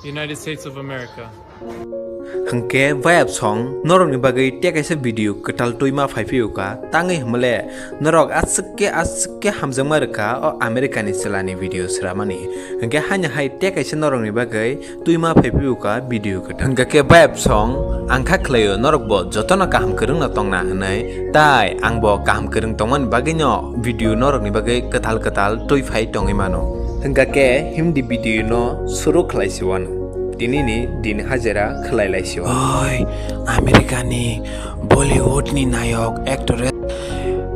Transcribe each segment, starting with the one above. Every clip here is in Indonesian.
United States of America. Hangke vibe song norok ni bagai tek aisa video ketal toima phaiphio ka tangai hmale norok aske hamjang marka o America ni selani video sramani hangke hanya hai tek aisa norok ni bagai toima phaiphio ka video ketal hangke vibe song angkha khlayo norok bo jotona kaham kereng na tongna hanai tai angbo kaham kereng tongman bagai no video norok ni bagai ketal toi phai tongai mano hangke hindi video no suru khlaisiwan Dini din hajara khalai laisio. Oi, Amerika ni Bollywood ni nayok actor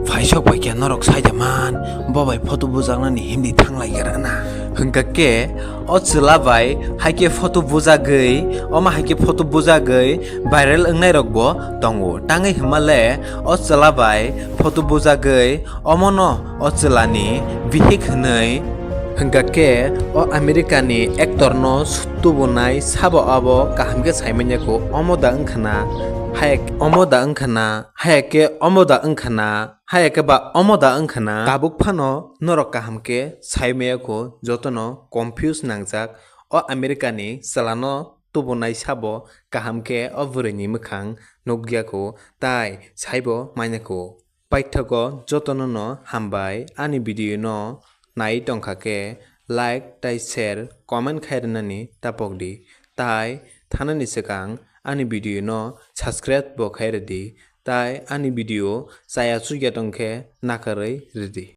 faisok bai kya norok saijaman bobai photo bujangna ni hindi thanglai garana. Hengkake o Chwla Bai haike photo bujagai oma haike photo bujagai viral engnai rok bo tongo tangai hmale o Chwla Bai photo bujagai omono o Chwla ni bihik hnai hengkake o Amerika ni actor no sutubonai sabo abo kahamke saimanya ko omoda angkhana hayake ba omoda angkhana tabuk phano norok kahamke saimaya ko jotono confuse nangjak o Amerika ni salano tubonai sabo kahamke o bwrwi ni mukhang nugya ko tai saibo mainako paithago jotono no hambai ani video no nai tongkhake like tai share comment khairnani tapokdi tai thanani sekang ani video no subscribe bo khairdi tai ani video saya sugya tongkhe nakarei ridi